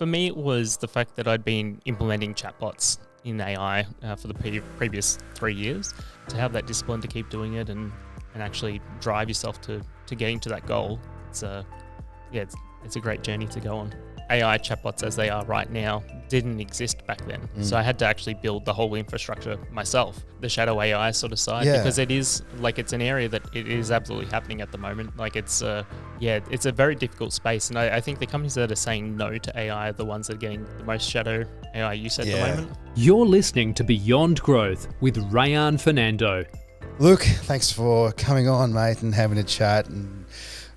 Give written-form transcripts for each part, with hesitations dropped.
For me, it was the fact that I'd been implementing chatbots in AI for the previous 3 years. To have that discipline to keep doing it and actually drive yourself to getting to that goal, it's a great journey to go on. AI chatbots as they are right now didn't exist back then. So I had to actually build the whole infrastructure myself, the shadow AI sort of side, because it is like, it's an area that it is absolutely happening at the moment. Like it's a very difficult space. And I think the companies that are saying no to AI are the ones that are getting the most shadow AI use at the moment. You're listening to Beyond Growth with Reyan Fernando. Luke, thanks for coming on, mate, and having a chat, and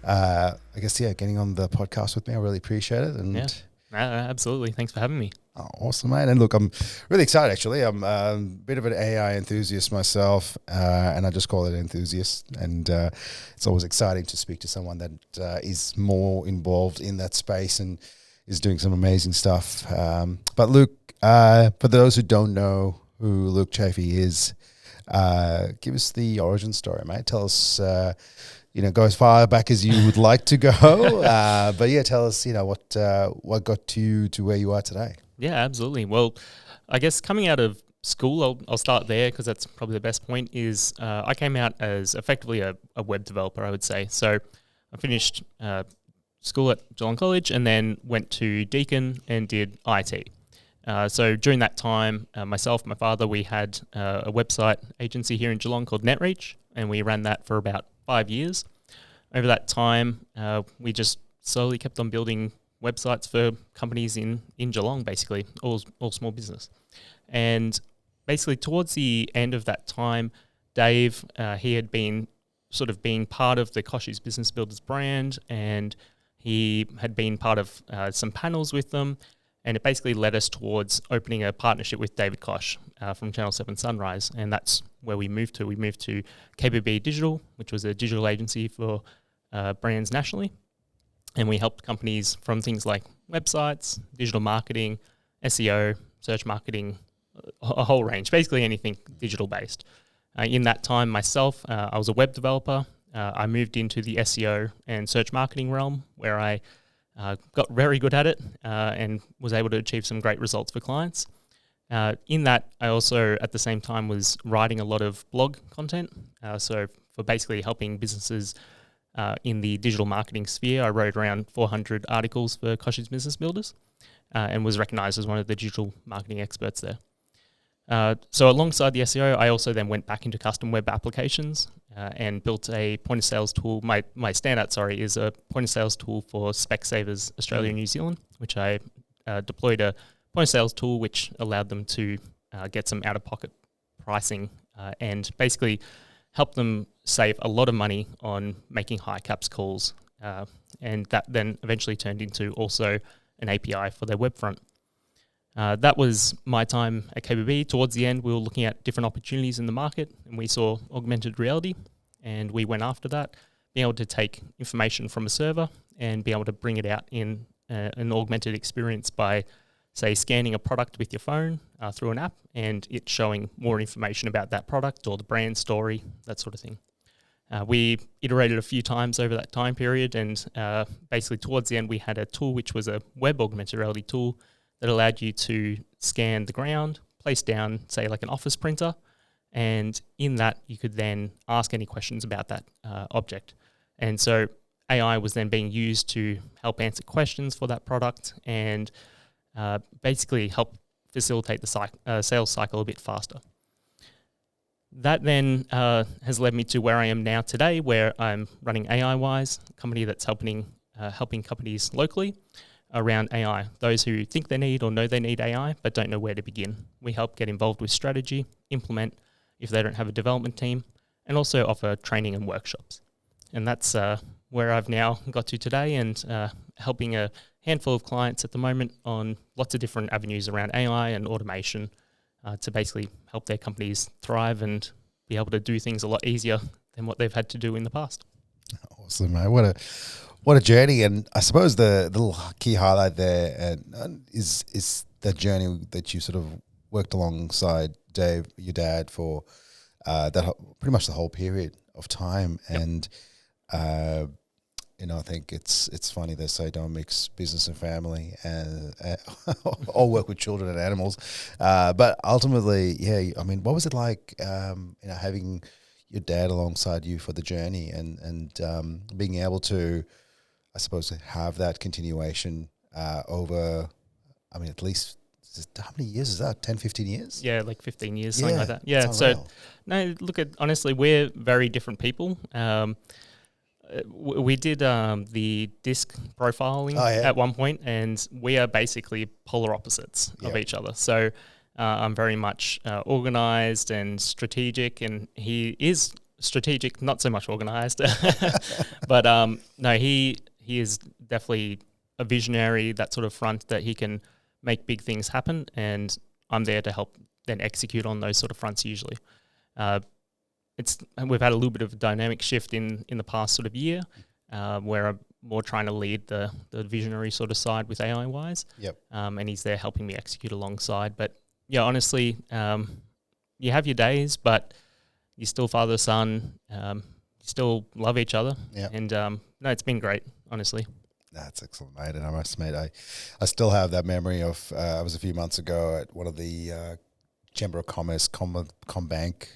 I guess, getting on the podcast with me. I really appreciate it. And absolutely. Thanks for having me. Oh, awesome, mate. And look, I'm really excited, actually. I'm a bit of an AI enthusiast myself, and I just call it enthusiast. And it's always exciting to speak to someone that is more involved in that space and is doing some amazing stuff. But Luke, for those who don't know who Luke Chaffey is, give us the origin story, mate. Tell us, go as far back as you would like to go. But tell us, what got you to where you are today. Yeah, absolutely. Well, I guess coming out of school, I'll start there because that's probably the best point, is I came out as effectively a web developer, I would say. So I finished school at Geelong College and then went to Deakin and did IT. So during that time, myself, my father, we had a website agency here in Geelong called NetReach, and we ran that for about 5 years. Over that time, we just slowly kept on building websites for companies in Geelong, basically, all small business. And basically towards the end of that time, Dave, he had been sort of being part of the Kosh's Business Builders brand, and he had been part of some panels with them. And it basically led us towards opening a partnership with David Kosh from Channel 7 Sunrise. And that's where we moved to. We moved to KBB Digital, which was a digital agency for brands nationally. And we helped companies from things like websites, digital marketing, SEO, search marketing, a whole range, basically anything digital based. In that time myself, I was a web developer. I moved into the SEO and search marketing realm where I got very good at it and was able to achieve some great results for clients. In that, I also, at the same time, was writing a lot of blog content. So for basically helping businesses in the digital marketing sphere, I wrote around 400 articles for Kosh's Business Builders and was recognised as one of the digital marketing experts there. So alongside the SEO, I also then went back into custom web applications and built a point of sales tool. My standout, is a point of sales tool for Specsavers Australia and New Zealand, which I deployed a point of sales tool which allowed them to get some out-of-pocket pricing and basically help them save a lot of money on making high caps calls. And that then eventually turned into also an API for their web front. That was my time at KBB. Towards the end, we were looking at different opportunities in the market, and we saw augmented reality, and we went after that, being able to take information from a server and be able to bring it out in an augmented experience by, say, scanning a product with your phone through an app and it showing more information about that product or the brand story, that sort of thing. We iterated a few times over that time period, and basically towards the end, we had a tool which was a web augmented reality tool that allowed you to scan the ground, place down, say, like an office printer, and in that you could then ask any questions about that object. And so AI was then being used to help answer questions for that product and basically help facilitate the sales cycle a bit faster. That then has led me to where I am now today, where I'm running AIWise, a company that's helping companies locally around AI, those who think they need or know they need AI but don't know where to begin. We help get involved with strategy, implement if they don't have a development team, and also offer training and workshops. And that's where I've now got to today, and helping a handful of clients at the moment on lots of different avenues around AI and automation to basically help their companies thrive and be able to do things a lot easier than what they've had to do in the past. Awesome, mate. What a journey. And I suppose the little key highlight there is the journey that you sort of worked alongside Dave, your dad, for pretty much the whole period of time. Yep. And I think it's funny they say don't mix business and family, and or work with children and animals. But ultimately, yeah, I mean, what was it like, having your dad alongside you for the journey, and being able to, I suppose, have that continuation over, I mean, at least, how many years is that? 10, 15 years? Yeah, like 15 years, something like that. it's Yeah, so unreal. no, look at, honestly, we're very different people. We did the disc profiling at one point, and we are basically polar opposites of each other. So I'm very much organized and strategic, and he is strategic, not so much organized. But no, he is definitely a visionary, that sort of front that he can make big things happen, and I'm there to help then execute on those sort of fronts usually. We've had a little bit of a dynamic shift in the past sort of year, where I'm more trying to lead the visionary sort of side with AIWise. Yep. And he's there helping me execute alongside. But yeah, honestly, you have your days, but you still father son, you still love each other. Yep. And no, it's been great, honestly. That's excellent, mate. And I must admit, I still have that memory of, I was a few months ago at one of the Chamber of Commerce Combank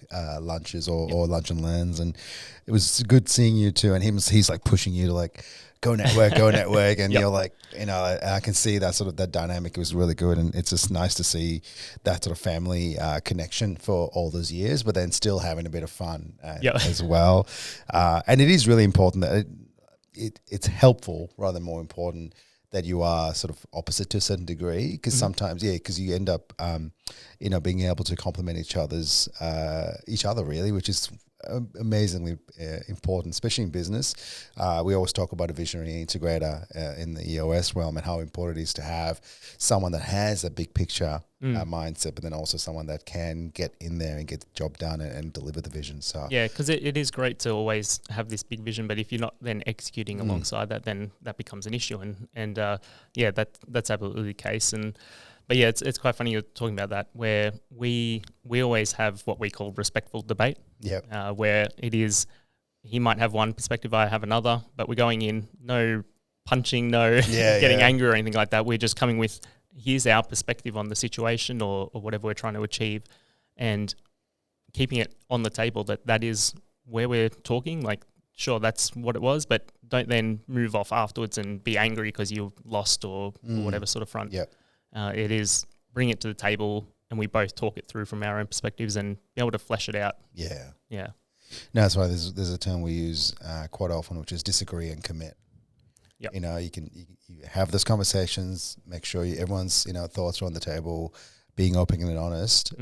lunches or lunch and learns, and it was good seeing you too. And he's like pushing you to like go network, and you're like, I can see that sort of that dynamic. It was really good, and it's just nice to see that sort of family connection for all those years, but then still having a bit of fun as well. And it is really important that it's helpful rather than more important that you are sort of opposite to a certain degree, because sometimes, because you end up, being able to complement each other really, which is amazingly important, especially in business. We always talk about a visionary integrator in the EOS realm, and how important it is to have someone that has a big picture mindset, but then also someone that can get in there and get the job done and deliver the vision. So yeah, because it is great to always have this big vision, but if you're not then executing alongside that, then that becomes an issue. And that's absolutely the case. But yeah, it's quite funny you're talking about that, where we always have what we call respectful debate. Yeah. Where it is, he might have one perspective, I have another, but we're going in, no punching, no getting angry or anything like that. We're just coming with, here's our perspective on the situation or whatever we're trying to achieve, and keeping it on the table that is where we're talking. Like, sure, that's what it was, but don't then move off afterwards and be angry because you lost or whatever sort of front. Yep. It is bring it to the table, and we both talk it through from our own perspectives and be able to flesh it out. Yeah. Yeah. No, that's why there's a term we use quite often, which is disagree and commit. Yep. You have those conversations, make sure everyone's thoughts are on the table, being open and honest,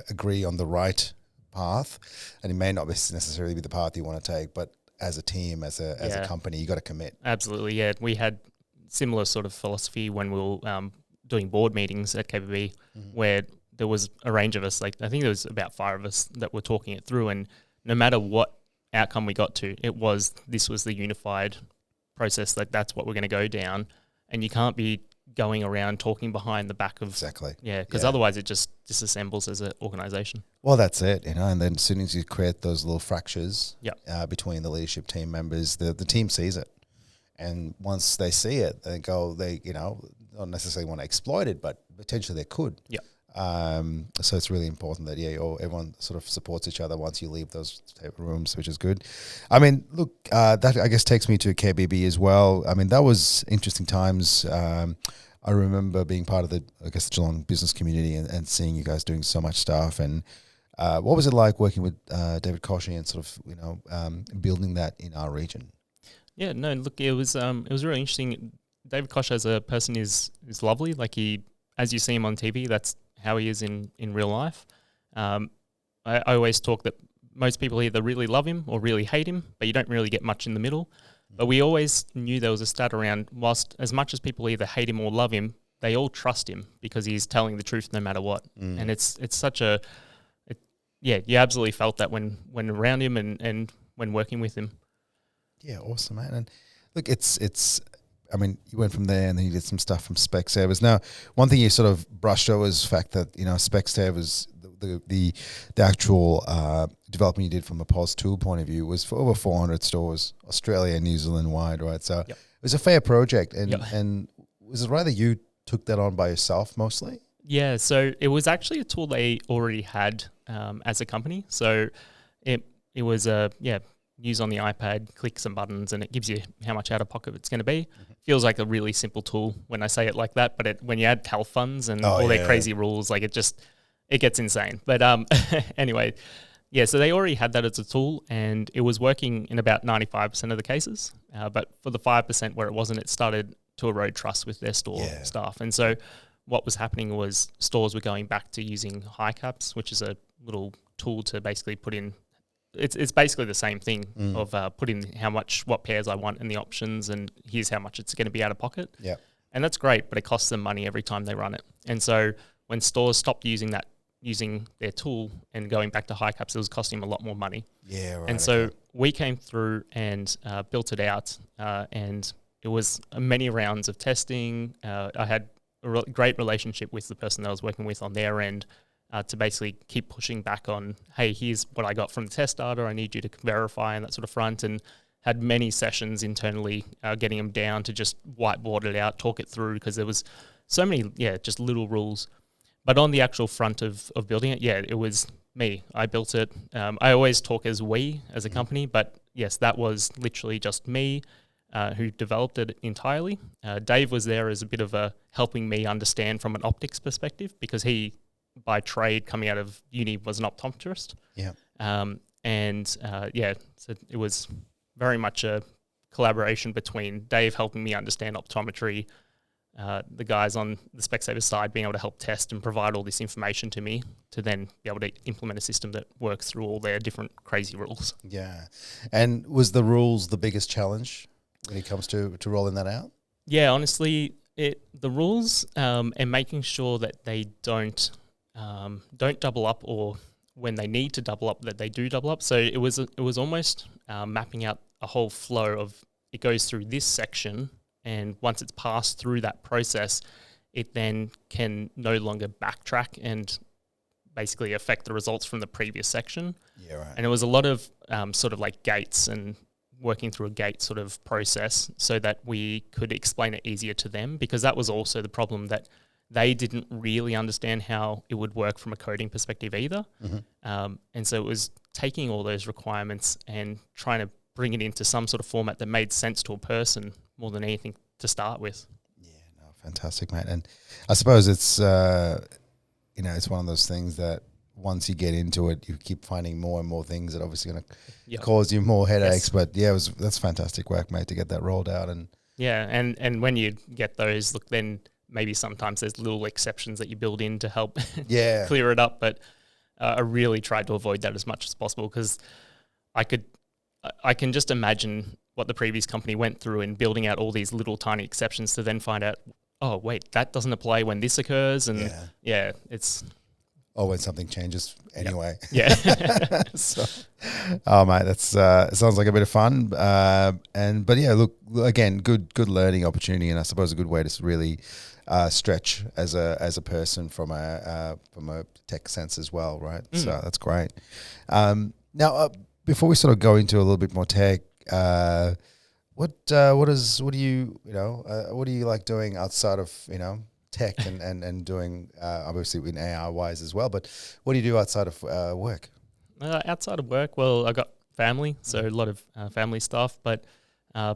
agree on the right path, and it may not necessarily be the path you want to take, but as a team, as a company, you got to commit. Absolutely, yeah. We had similar sort of philosophy when we were doing board meetings at KBB, where there was a range of us, like I think there was about 5 of us that were talking it through, and no matter what outcome we got to, this was the unified process, like that's what we're going to go down, and you can't be going around talking behind the back of because otherwise it just disassembles as an organization. Well, that's it, and then as soon as you create those little fractures between the leadership team members, the team sees it, and once they see it, they don't necessarily want to exploit it, but potentially they could. So it's really important that everyone sort of supports each other once you leave those type of rooms, which is good. I mean, look, that I guess takes me to KBB as well. I mean, that was interesting times. I remember being part of the Geelong business community and seeing you guys doing so much stuff. And what was it like working with David Koshy and sort of building that in our region? Yeah, no, look, it was really interesting. David Koch as a person is lovely. Like as you see him on TV, that's how he is in real life. I always talk that most people either really love him or really hate him, but you don't really get much in the middle. But we always knew there was a stat around, whilst as much as people either hate him or love him, they all trust him because he's telling the truth no matter what. And it's such you absolutely felt that when around him and when working with him. Yeah, awesome, man. And look, I mean, you went from there and then you did some stuff from Specsavers. Now, one thing you sort of brushed over is the fact that, Specsavers, the actual development you did from a POS tool point of view was for over 400 stores, Australia and New Zealand wide, right? So it was a fair project. And was it right that you took that on by yourself mostly? Yeah, so it was actually a tool they already had as a company. So it was use on the iPad, click some buttons, and it gives you how much out of pocket it's going to be. Feels like a really simple tool when I say it like that, but when you add health funds and their crazy rules, like it gets insane. But anyway, yeah, so they already had that as a tool, and it was working in about 95% of the cases. But for the 5% where it wasn't, it started to erode trust with their store staff. And so what was happening was stores were going back to using high caps, which is a little tool to basically put in. It's basically the same thing of put in what pairs I want and the options, and here's how much it's going to be out of pocket. Yeah, and that's great, but it costs them money every time they run it. And so when stores stopped using their tool and going back to high caps, it was costing them a lot more money. Yeah, right. And so we came through and built it out, and it was many rounds of testing. I had a great relationship with the person that I was working with on their end to basically keep pushing back on, hey, here's what I got from the test data. I need you to verify and that sort of front, and had many sessions internally getting them down to just whiteboard it out, talk it through, because there was so many, just little rules. But on the actual front of building it, it was me. I built it. I always talk as we as a company, but yes, that was literally just me who developed it entirely. Dave was there as a bit of a helping me understand from an optics perspective, because he, by trade, coming out of uni, was an optometrist. Yeah. So it was very much a collaboration between Dave helping me understand optometry, the guys on the Specsavers side being able to help test and provide all this information to me to then be able to implement a system that works through all their different crazy rules. Yeah. And was the rules the biggest challenge when it comes to rolling that out? Yeah, honestly, the rules and making sure that they don't double up, or when they need to double up, that they do double up. So it was almost mapping out a whole flow of, it goes through this section, and once it's passed through that process, it then can no longer backtrack and basically affect the results from the previous section. Yeah, right. And it was a lot of sort of like gates and working through a gate sort of process so that we could explain it easier to them, because that was also the problem, that they didn't really understand how it would work from a coding perspective either. And so it was taking all those requirements and trying to bring it into some sort of format that made sense to a person more than anything to start with. Yeah, no, fantastic, mate. And I suppose it's, it's one of those things that once you get into it, you keep finding more and more things that are obviously going to cause you more headaches. Yes. But that's fantastic work, mate, to get that rolled out. And and when you get those, look, then maybe sometimes there's little exceptions that you build in to help clear it up. But I really tried to avoid that as much as possible, because I can just imagine what the previous company went through in building out all these little tiny exceptions to then find out, oh, wait, that doesn't apply when this occurs. And it's... Oh, when something changes anyway. Yeah. So, mate, that's it sounds like a bit of fun. But look, again, good learning opportunity, and I suppose a good way to really stretch as a person from a tech sense as well, right? So that's great. Now, before we sort of go into a little bit more tech, what do you like doing outside of tech and doing obviously in AIWise as well, but what do you do outside of work? Outside of work, well, I got family, so a lot of family stuff, but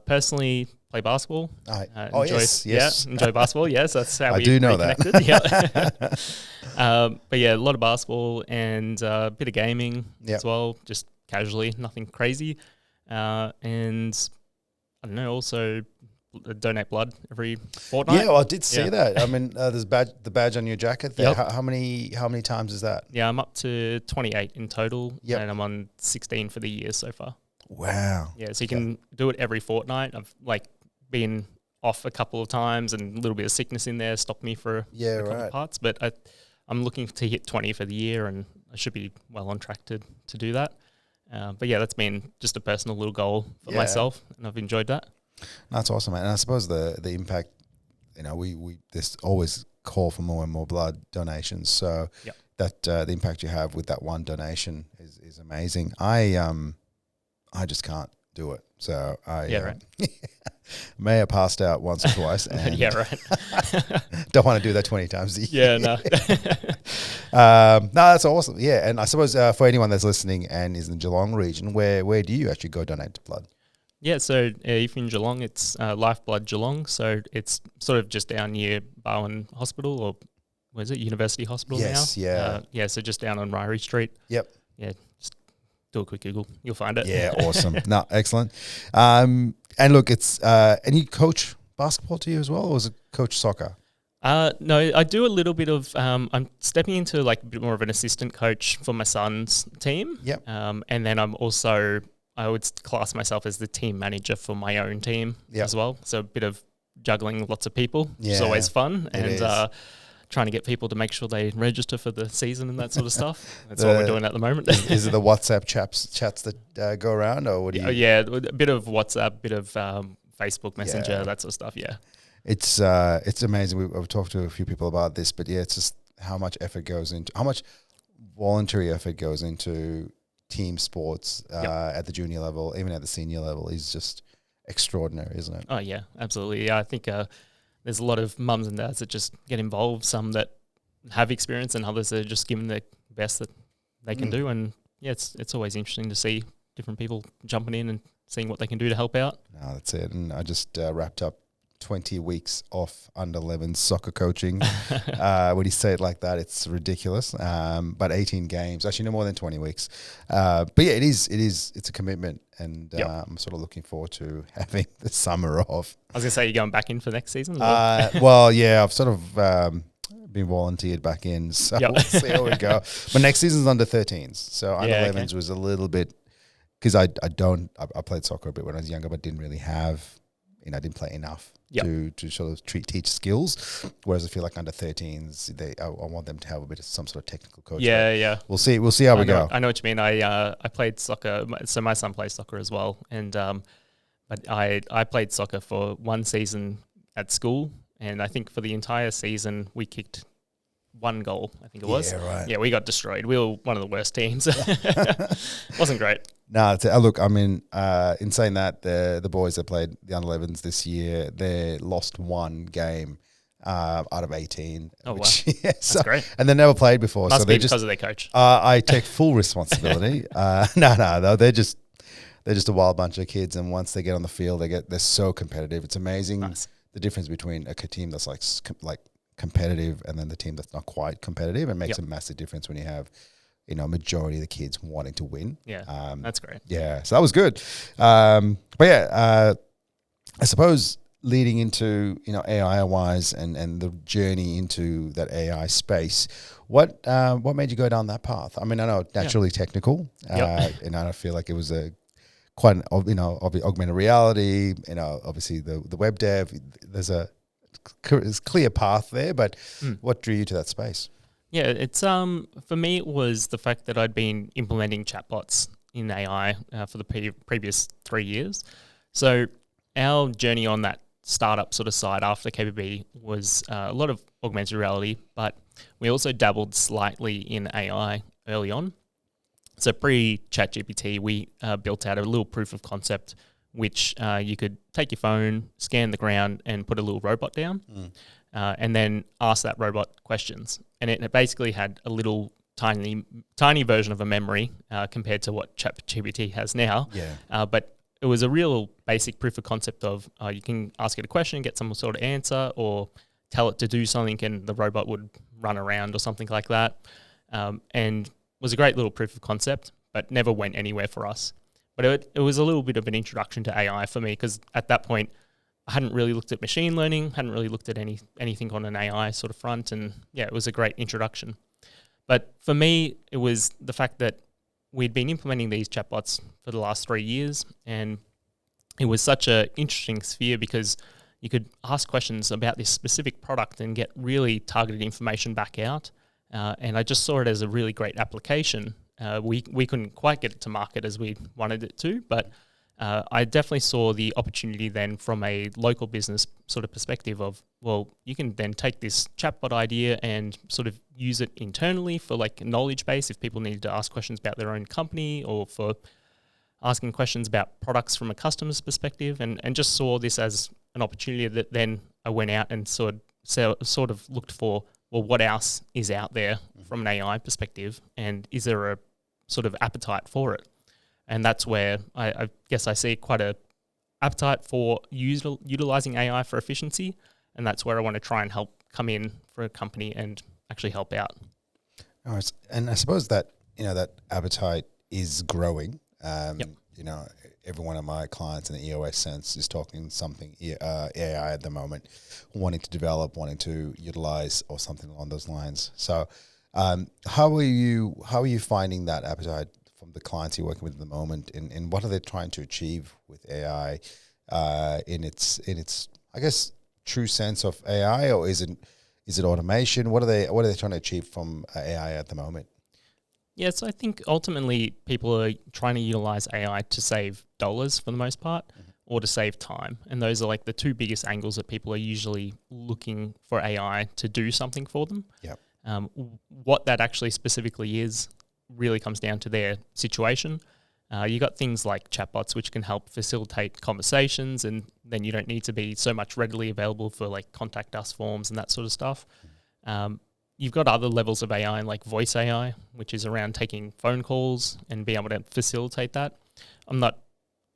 personally play basketball. Enjoy basketball. Yes, that's how I do know reconnected. But a lot of basketball and a bit of gaming as well, just casually, nothing crazy. And I don't know, also donate blood every fortnight. Yeah, well, I did see that. I mean, there's the badge on your jacket there. Yep. How many times is that? Yeah, I'm up to 28 in total, and I'm on 16 for the year so far. Wow. Yeah, so you can do it every fortnight. I've been off a couple of times, and a little bit of sickness in there stopped me for a couple of parts. But I'm looking to hit 20 for the year, and I should be well on track to do that. That's been just a personal little goal for myself, and I've enjoyed that. That's awesome, man. And I suppose the impact, we there's always call for more and more blood donations. So the impact you have with that one donation is amazing. I just can't do it. So I may have passed out once or twice. And yeah, right. don't want to do that 20 times a year. Yeah, no. No, that's awesome. Yeah, and I suppose for anyone that's listening and is in the Geelong region, where do you actually go donate blood? Yeah, so if you're in Geelong, it's Lifeblood Geelong. So it's sort of just down near Barwon Hospital, or what is it, University Hospital now? Yeah. Yeah, so just down on Ryrie Street. Yep. Yeah, just do a quick Google. You'll find it. Yeah, awesome. No, excellent. And look, it's and you coach basketball to you as well, or was it coach soccer? No, I do a little bit of. I'm stepping into like a bit more of an assistant coach for my son's team. Yep. And then I would class myself as the team manager for my own team as well. So a bit of juggling lots of people, which is always fun, and trying to get people to make sure they register for the season and that sort of stuff. That's what we're doing at the moment. Is it the WhatsApp chats that go around, or what do you? Yeah, a bit of WhatsApp, a bit of Facebook Messenger, that sort of stuff. Yeah, it's amazing. I've talked to a few people about this, but yeah, it's just how much voluntary effort goes into team sports at the junior level, even at the senior level, is just extraordinary, isn't it? Oh yeah, absolutely. Yeah, I think there's a lot of mums and dads that just get involved, some that have experience and others that are just giving the best that they can do. And yeah, it's always interesting to see different people jumping in and seeing what they can do to help out. No, that's it. And I just wrapped up 20 weeks off under 11 soccer coaching. When you say it like that, it's ridiculous. But 18 games, actually no more than 20 weeks. But yeah, it's a commitment, and I'm sort of looking forward to having the summer off. I was gonna say, you're going back in for next season? Well, yeah, I've sort of been volunteered back in, so we'll see how we go. But next season's under 13s, so under 11s was a little bit, because I played soccer a bit when I was younger, but didn't really have, I didn't play enough to sort of teach skills. Whereas I feel like under 13s, I want them to have a bit of some sort of technical coach. Yeah. We'll see how we go. I know what you mean. I played soccer, so my son plays soccer as well, and but I played soccer for one season at school, and I think for the entire season we kicked one goal, I think it was. Yeah, right. Yeah, we got destroyed. We were one of the worst teams. Wasn't great. No, look, I mean, in saying that, the boys that played the under-11s this year, they lost one game out of 18. Oh, which, wow. That's great. And they never played before. Must so be because of their coach. I take full responsibility. No, they're just a wild bunch of kids, and once they get on the field, they're so competitive. It's amazing the difference between a team that's like competitive and then the team that's not quite competitive. It makes a massive difference when you have, majority of the kids wanting to win. Yeah, that's great. Yeah, so that was good. But yeah, I suppose leading into, AIWise and the journey into that AI space, what made you go down that path? I mean, I know naturally technical, and I feel like it was quite an augmented reality, obviously the web dev, there's a clear path there, but what drew you to that space? Yeah, it's for me it was the fact that I'd been implementing chatbots in AI for the previous 3 years. So our journey on that startup sort of side after KBB was a lot of augmented reality, but we also dabbled slightly in AI early on. So pre-ChatGPT, we built out a little proof of concept which you could take your phone, scan the ground, and put a little robot down, and then ask that robot questions. And it basically had a little tiny version of a memory compared to what ChatGPT has now. Yeah. But it was a real basic proof of concept of you can ask it a question, get some sort of answer, or tell it to do something, and the robot would run around or something like that. And was a great little proof of concept, but never went anywhere for us. But it was a little bit of an introduction to AI for me, because at that point, I hadn't really looked at machine learning, hadn't really looked at anything on an AI sort of front, and yeah, it was a great introduction. But for me, it was the fact that we'd been implementing these chatbots for the last 3 years, and it was such an interesting sphere because you could ask questions about this specific product and get really targeted information back out. And I just saw it as a really great application. We couldn't quite get it to market as we wanted it to, but I definitely saw the opportunity then from a local business sort of perspective of, well, you can then take this chatbot idea and sort of use it internally for like knowledge base if people needed to ask questions about their own company or for asking questions about products from a customer's perspective, and just saw this as an opportunity that then I went out and sort of looked for, well, what else is out there from an AI perspective, and is there a sort of appetite for it? And that's where I guess I see quite a appetite for utilizing AI for efficiency, and that's where I want to try and help come in for a company and actually help out. All right. And I suppose that, that appetite is growing. Yep. Every one of my clients in the EOS sense is talking something AI at the moment, wanting to develop, wanting to utilize, or something along those lines. So, how are you finding that appetite from the clients you're working with at the moment, and what are they trying to achieve with AI in its I guess true sense of AI, or is it automation? What are they trying to achieve from AI at the moment? Yeah, so I think ultimately people are trying to utilize AI to save dollars for the most part, or to save time. And those are like the two biggest angles that people are usually looking for AI to do something for them. Yep. What that actually specifically is really comes down to their situation. You got things like chatbots, which can help facilitate conversations, and then you don't need to be so much readily available for like contact us forms and that sort of stuff. You've got other levels of AI like voice AI, which is around taking phone calls and being able to facilitate that. I'm not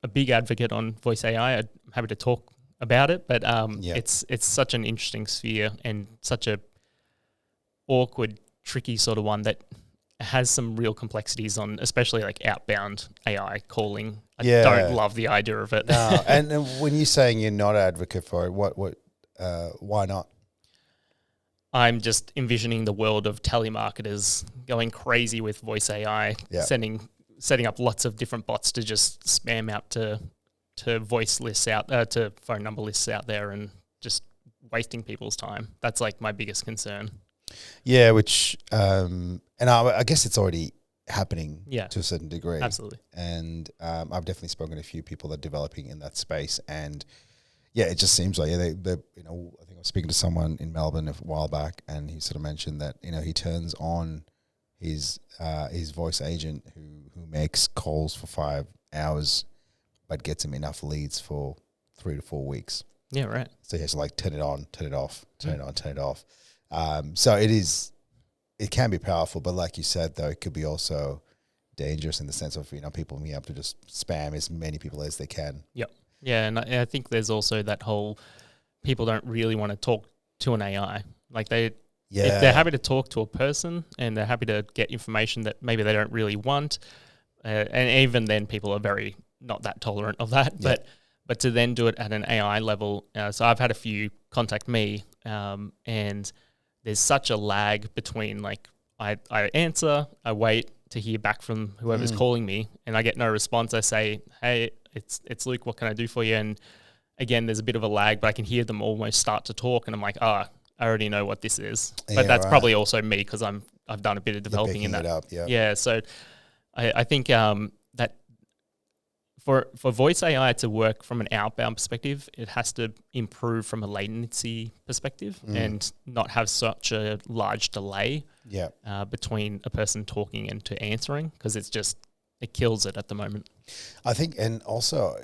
a big advocate on voice AI. I'm happy to talk about it, but it's such an interesting sphere and such a awkward, tricky sort of one that has some real complexities on, especially like outbound AI calling. I don't love the idea of it. No, and when you're saying you're not an advocate for it, why not? I'm just envisioning the world of telemarketers going crazy with voice AI, setting up lots of different bots to just spam out to voice lists out, to phone number lists out there, and just wasting people's time. That's like my biggest concern. Yeah, which and I guess it's already happening to a certain degree. Absolutely. And I've definitely spoken to a few people that are developing in that space, and it just seems like they I think I was speaking to someone in Melbourne a while back, and he sort of mentioned that he turns on his voice agent who makes calls for 5 hours, but gets him enough leads for 3 to 4 weeks. Yeah, right. So he has to like turn it on, turn it off, turn it on, turn it off. So it can be powerful, but like you said, though, it could be also dangerous in the sense of people being able to just spam as many people as they can. Yep. Yeah, and I think there's also that whole people don't really want to talk to an AI. Like if they're happy to talk to a person and they're happy to get information that maybe they don't really want, and even then people are very not that tolerant of that. Yeah. But to then do it at an AI level, so I've had a few contact me, and there's such a lag between like I answer, I wait to hear back from whoever's calling me, and I get no response. I say, hey, it's Luke, what can I do for you? And again, there's a bit of a lag, but I can hear them almost start to talk, and I'm like, I already know what this is. But that's probably also me because I've done a bit of developing in that. Yeah, so I think that for voice AI to work from an outbound perspective, it has to improve from a latency perspective and not have such a large delay between a person talking and to answering, because it kills it at the moment. I think, and also,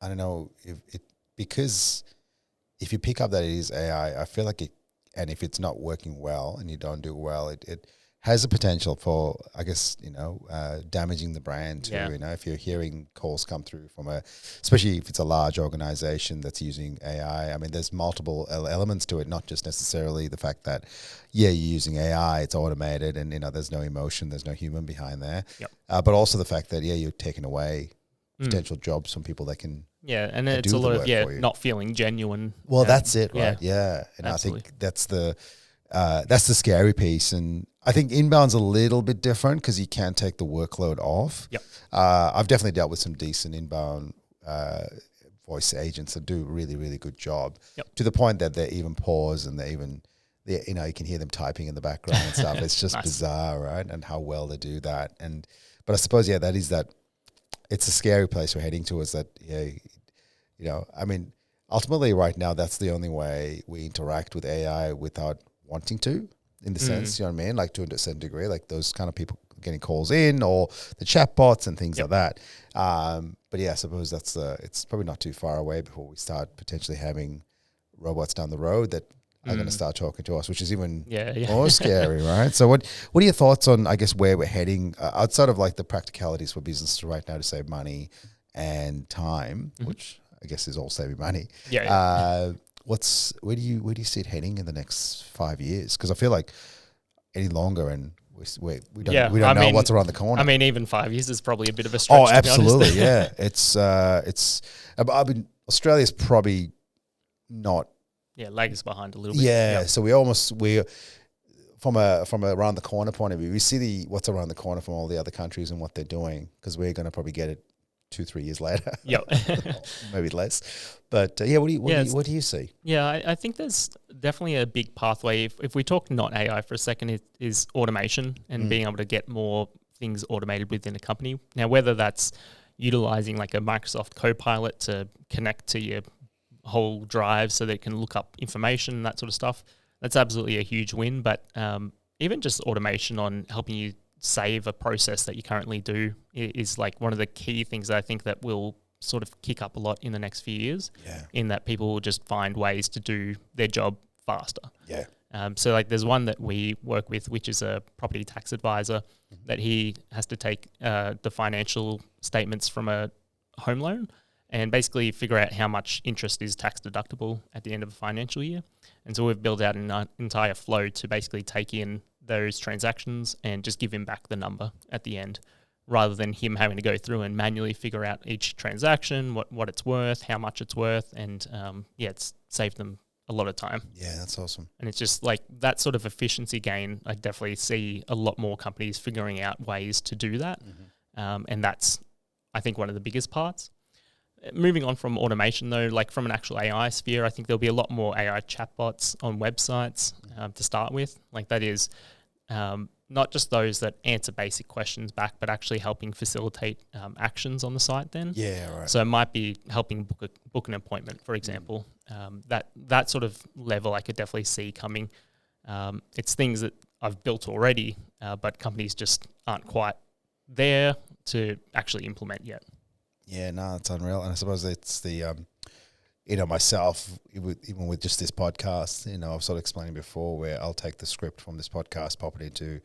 I don't know because if you pick up that it is AI, I feel like and if it's not working well and you don't do well, it has a potential for, I guess, damaging the brand too. If you're hearing calls come through especially if it's a large organization that's using AI. I mean, there's multiple elements to it, not just necessarily the fact that, you're using AI, it's automated, and, there's no emotion, there's no human behind there. Yep. But also the fact that, you're taking away potential jobs from people that can. Yeah, and it's a lot of not feeling genuine. Well, that's it, right? Yeah, and absolutely. I think that's the scary piece, and I think inbound's a little bit different because you can take the workload off. Yep. I've definitely dealt with some decent inbound voice agents that do a really, really good job. Yep. To the point that they even pause and you can hear them typing in the background and stuff. It's just bizarre, right? And how well they do that. But I suppose, that is that. it's a scary place we're heading to. Is that I mean, ultimately, right now, that's the only way we interact with AI without wanting to, in the sense, you know what I mean? Like to a certain degree, like those kind of people getting calls in or the chatbots and things like that. But yeah, I suppose it's probably not too far away before we start potentially having robots down the road that are going to start talking to us, which is even more scary, right? So what are your thoughts on, I guess, where we're heading outside of like the practicalities for business right now to save money and time, which I guess is all saving money. Where do you see it heading in the next 5 years? Because I feel like any longer and we don't know what's around the corner. I mean, even 5 years is probably a bit of a stretch. Oh, absolutely, yeah. It's I mean, Australia's probably not. Yeah, lags behind a little bit. Yeah, so we from around the corner point of view, we see what's around the corner from all the other countries and what they're doing, because we're going to probably get it 2-3 years later. Yep. Maybe less. But what do you see? Yeah, I think there's definitely a big pathway. If we talk not AI for a second, is automation and being able to get more things automated within a company. Now, whether that's utilizing like a Microsoft Copilot to connect to your whole drive so that it can look up information and that sort of stuff, that's absolutely a huge win. But even just automation on helping you save a process that you currently do is like one of the key things that I think that will sort of kick up a lot in the next few years. In that people will just find ways to do their job faster. So like there's one that we work with, which is a property tax advisor, that he has to take the financial statements from a home loan and basically figure out how much interest is tax deductible at the end of a financial year. And so we've built out an entire flow to basically take in those transactions and just give him back the number at the end, rather than him having to go through and manually figure out each transaction, what it's worth, how much it's worth. And it's saved them a lot of time. Yeah, that's awesome. And it's just like that sort of efficiency gain. I definitely see a lot more companies figuring out ways to do that. And that's, I think, one of the biggest parts. Moving on from automation though, like from an actual AI sphere, I think there'll be a lot more AI chatbots on websites to start with. Like that is not just those that answer basic questions back, but actually helping facilitate actions on the site then. Yeah, right. So it might be helping book an appointment, for example. That sort of level I could definitely see coming. It's things that I've built already, but companies just aren't quite there to actually implement yet. Yeah, no, it's unreal. And I suppose it's the, myself, even with just this podcast, I've sort of explained before where I'll take the script from this podcast, pop it into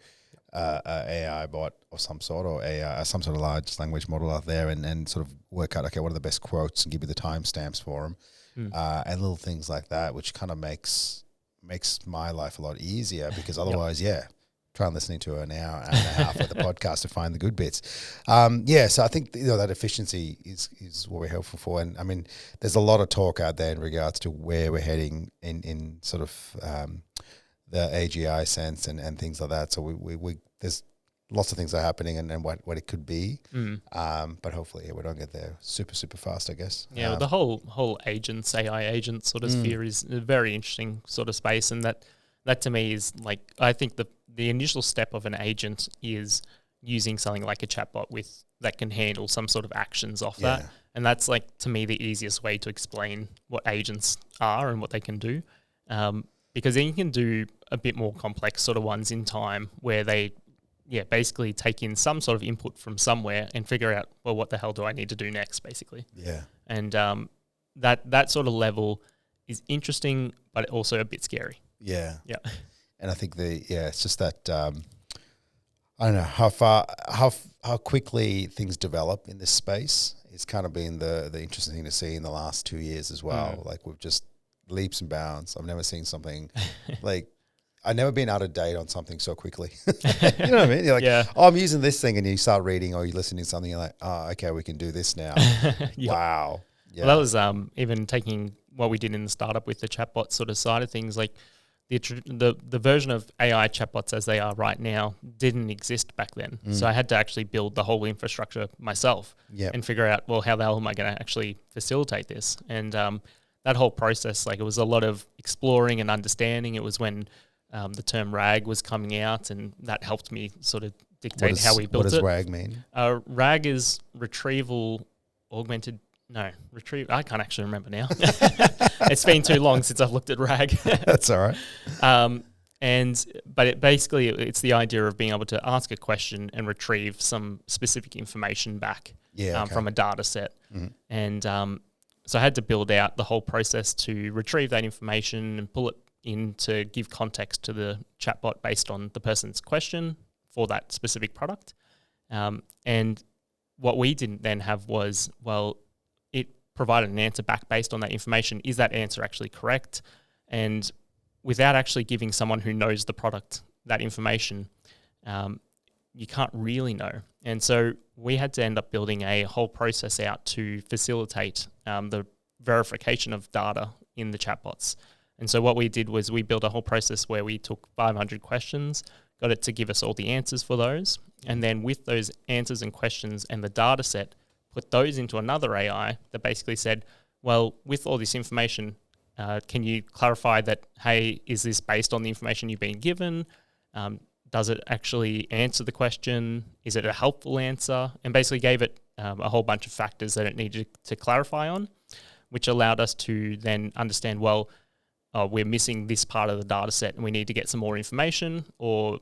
a AI bot of some sort, or AI, some sort of large language model out there, and sort of work out, okay, what are the best quotes and give you the timestamps for them, and little things like that, which kind of makes my life a lot easier, because otherwise, try and listening to an hour and a half of the podcast to find the good bits. So I think that efficiency is what we're helpful for. And I mean, there's a lot of talk out there in regards to where we're heading in sort of the AGI sense and things like that. So we there's lots of things that are happening and what it could be. But hopefully we don't get there super, super fast, I guess. Yeah, the whole agents, AI agents sort of sphere is a very interesting sort of space. And that to me is like, I think the initial step of an agent is using something like a chatbot that can handle some sort of actions off that. And that's like, to me, the easiest way to explain what agents are and what they can do. Because then you can do a bit more complex sort of ones in time where they basically take in some sort of input from somewhere and figure out, well, what the hell do I need to do next, basically. Yeah. And that sort of level is interesting, but also a bit scary. Yeah. Yeah. And I think it's just that I don't know how quickly things develop in this space. It's kind of been the interesting thing to see in the last 2 years as well. Like we've just leaps and bounds. I've never seen something like I've never been out of date on something so quickly. You know what I mean? You're like, I'm using this thing, and you start reading or you're listening to something, you're like, oh, okay, we can do this now. Wow. Yeah. Well, that was even taking what we did in the startup with the chatbot sort of side of things, like the version of AI chatbots as they are right now didn't exist back then. So I had to actually build the whole infrastructure myself and figure out, well, how the hell am I going to actually facilitate this? And that whole process, like it was a lot of exploring and understanding. It was when the term RAG was coming out, and that helped me sort of dictate how we built What it. does RAG mean? RAG is retrieval augmented. No, retrieve. I can't actually remember now. It's been too long since I've looked at RAG. That's all right. But it's the idea of being able to ask a question and retrieve some specific information back from a data set. Mm-hmm. And so I had to build out the whole process to retrieve that information and pull it in to give context to the chatbot based on the person's question for that specific product. And what we didn't then have was, it provided an answer back based on that information. Is that answer actually correct? And without actually giving someone who knows the product that information, you can't really know. And so we had to end up building a whole process out to facilitate the verification of data in the chatbots. And so what we did was we built a whole process where we took 500 questions, got it to give us all the answers for those, and then with those answers and questions and the data set, put those into another AI that basically said, well, with all this information, can you clarify that, hey, is this based on the information you've been given? Does it actually answer the question? Is it a helpful answer? And basically gave it a whole bunch of factors that it needed to clarify on, which allowed us to then understand, we're missing this part of the data set and we need to get some more information, or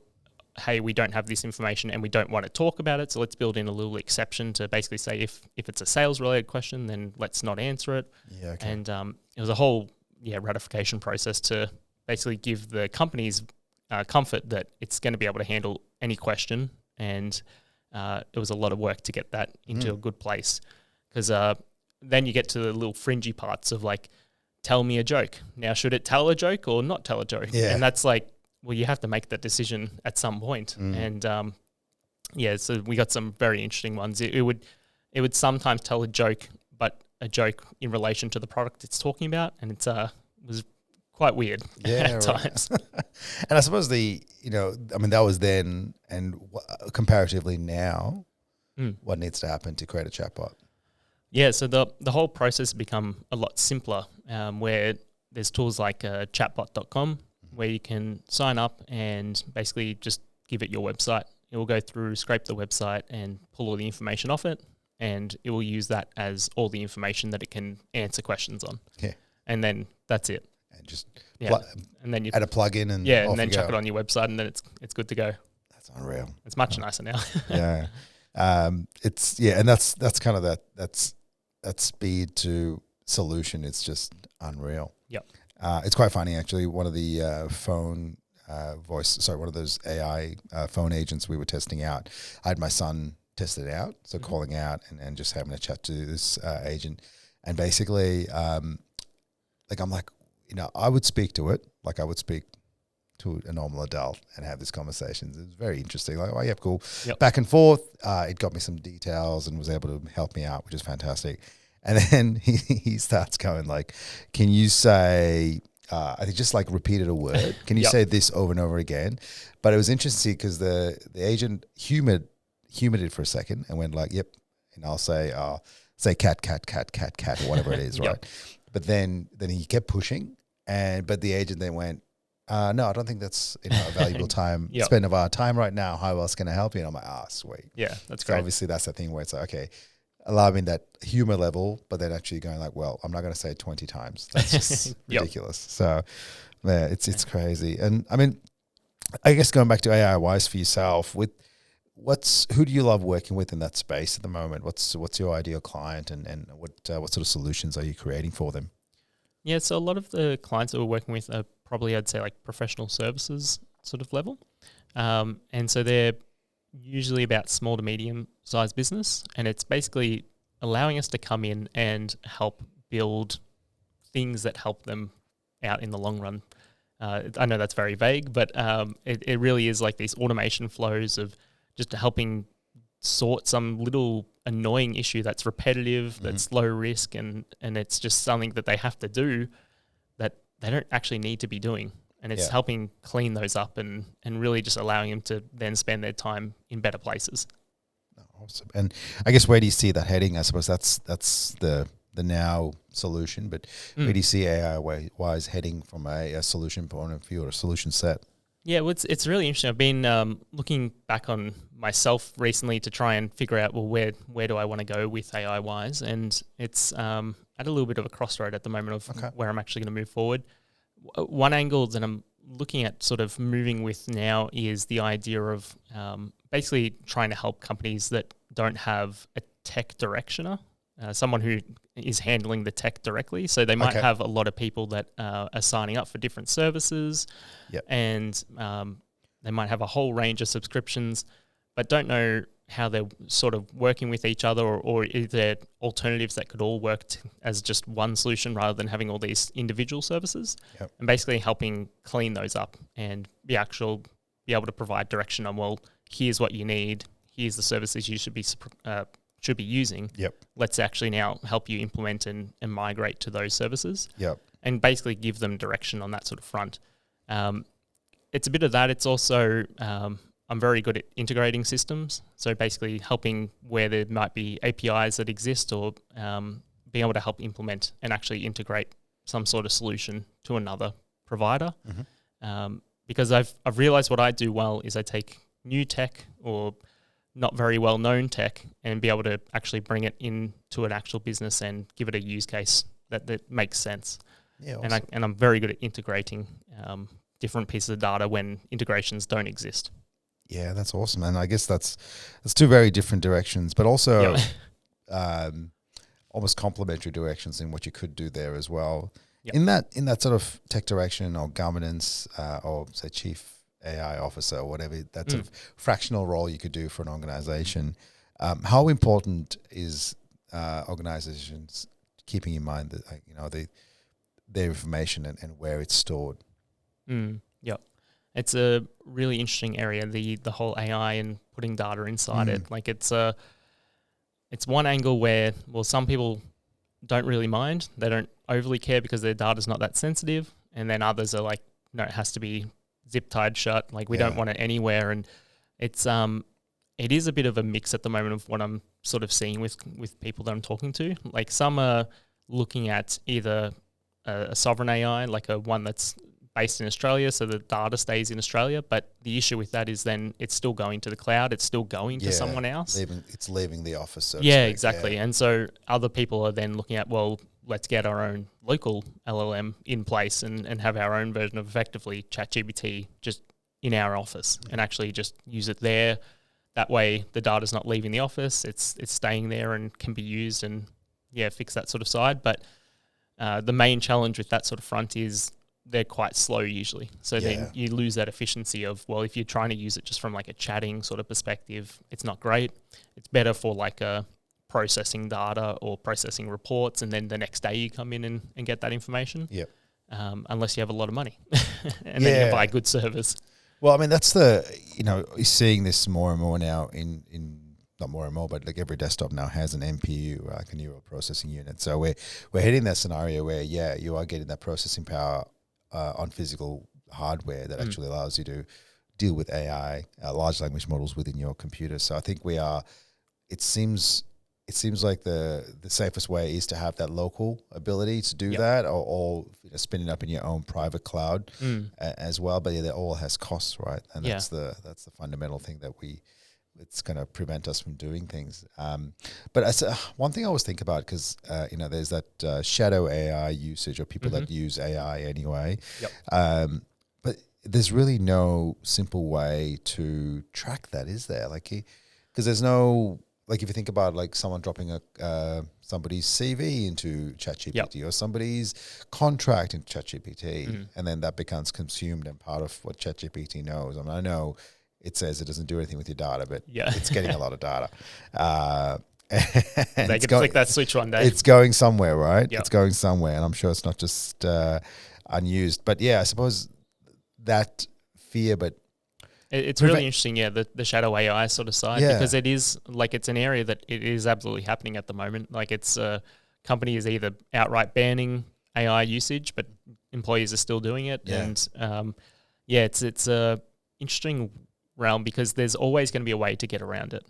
hey, we don't have this information and we don't want to talk about it, so let's build in a little exception to basically say if it's a sales-related question, then let's not answer it. Yeah, okay. And it was a whole ratification process to basically give the companies comfort that it's going to be able to handle any question, and it was a lot of work to get that into a good place, because then you get to the little fringy parts of like, tell me a joke. Now, should it tell a joke or not tell a joke? Yeah. And that's like, well, you have to make that decision at some point. And so we got some very interesting ones. It would sometimes tell a joke, but a joke in relation to the product it's talking about, and it was quite weird at times. And I suppose that was then, and comparatively now, what needs to happen to create a chatbot? Yeah, so the whole process has become a lot simpler, where there's tools like chatbot.com where you can sign up and basically just give it your website. It will go through, scrape the website and pull all the information off it, and it will use that as all the information that it can answer questions on. Yeah. And then that's it. And just and then you add a plugin and and then chuck it on your website, and then it's good to go. That's unreal. It's much nicer now. Yeah. And that's kind of that speed to solution. It's just unreal. Yep. It's quite funny actually. One of the one of those AI phone agents we were testing out, I had my son test it out. So calling out and just having a chat to this agent, and basically, I'm like, I would speak to it like I would speak to a normal adult and have this conversation. It was very interesting. Like, oh yeah, cool. Yep. Back and forth. It got me some details and was able to help me out, which is fantastic. And then he starts going like, can you say, I think just like repeated a word. Can you say this over and over again? But it was interesting because the agent humored it for a second and went like, yep. And I'll say cat, or whatever it is, right? But then he kept pushing, but the agent then went, no, I don't think that's a valuable time spend of our time right now. How else can I help you? And I'm like, sweet. Yeah, that's great. Obviously, that's the thing where it's like, okay, allowing that humor level, but then actually going like, well, I'm not going to say it 20 times. That's just ridiculous. So, yeah, it's crazy. And I mean, I guess going back to AIWise for yourself, who do you love working with in that space at the moment? What's your ideal client, and what sort of solutions are you creating for them? Yeah, so a lot of the clients that we're working with are probably, I'd say, like professional services sort of level. And so they're usually about small to medium sized business, and it's basically allowing us to come in and help build things that help them out in the long run. I know that's very vague, but it really is like these automation flows of just helping sort some little annoying issue that's repetitive, that's low risk, and it's just something that they have to do that they don't actually need to be doing. And it's helping clean those up and really just allowing them to then spend their time in better places. Awesome. And I guess where do you see that heading? I suppose that's the now solution, but where do you see AIWise heading from a solution point of view or a solution set? Yeah, well, it's really interesting. I've been looking back on myself recently to try and figure out, well, where do I want to go with AIWise? And it's at a little bit of a crossroad at the moment of where I'm actually going to move forward. One angle that I'm looking at sort of moving with now is the idea of basically trying to help companies that don't have a tech directioner, someone who is handling the tech directly. So they might have a lot of people that are signing up for different services, and they might have a whole range of subscriptions, but don't know how they're sort of working with each other, or is there alternatives that could all work as just one solution rather than having all these individual services, and basically helping clean those up and be able to provide direction on, well, here's what you need, here's the services you should be using. Let's actually now help you implement and migrate to those services. And basically give them direction on that sort of front. It's a bit of that. It's also I'm very good at integrating systems, so basically helping where there might be APIs that exist, or being able to help implement and actually integrate some sort of solution to another provider. Because I've realized what I do well is I take new tech or not very well known tech and be able to actually bring it into an actual business and give it a use case that makes sense. Awesome. And I'm very good at integrating different pieces of data when integrations don't exist. Yeah, that's awesome. And I guess that's two very different directions, but also almost complementary directions in what you could do there as well. In that sort of tech direction or governance, or say chief AI officer or whatever, that sort of fractional role you could do for an organization. How important is organizations keeping in mind that their information and where it's stored? It's a really interesting area, the whole AI and putting data inside it. Like it's one angle where, well, some people don't really mind. They don't overly care because their data's not that sensitive. And then others are like, no, it has to be zip tied shut. Like we don't want it anywhere. And it is a bit of a mix at the moment of what I'm sort of seeing with people that I'm talking to. Like some are looking at either a sovereign AI, like a one that's based in Australia, so the data stays in Australia. But the issue with that is then it's still going to the cloud. It's still going to someone else. It's leaving the office. So exactly. And so other people are then looking at, well, let's get our own local LLM in place and have our own version of effectively ChatGPT just in our office and actually just use it there. That way the data's not leaving the office. It's staying there and can be used and fix that sort of side. But the main challenge with that sort of front is they're quite slow usually. So then you lose that efficiency of, well, if you're trying to use it just from like a chatting sort of perspective, it's not great. It's better for like a processing data or processing reports, and then the next day you come in and get that information. Unless you have a lot of money and then you buy good service. Well, I mean, that's you're seeing this more and more now in not more and more, but like every desktop now has an NPU, like a neural processing unit. So we're hitting that scenario where, you are getting that processing power on physical hardware that actually allows you to deal with AI, large language models within your computer. So I think it seems like the safest way is to have that local ability to do that, or spin it up in your own private cloud as well. But that all has costs, right? And that's the fundamental thing it's going to prevent us from doing things. But one thing I always think about, because there's that shadow AI usage, or people that use AI anyway. But there's really no simple way to track that, is there? Like, because there's no, like, if you think about like someone dropping somebody's CV into ChatGPT or somebody's contract into ChatGPT, and then that becomes consumed and part of what ChatGPT knows. I mean, I know it says it doesn't do anything with your data, but it's getting a lot of data. They can flick that switch one day. It's going somewhere, right? It's going somewhere, and I'm sure it's not just unused. But I suppose that fear, but it's really interesting, the shadow AI sort of side, because it is like, it's an area that it is absolutely happening at the moment. Like it's company is either outright banning AI usage, but employees are still doing it. And it's a interesting realm, because there's always going to be a way to get around it.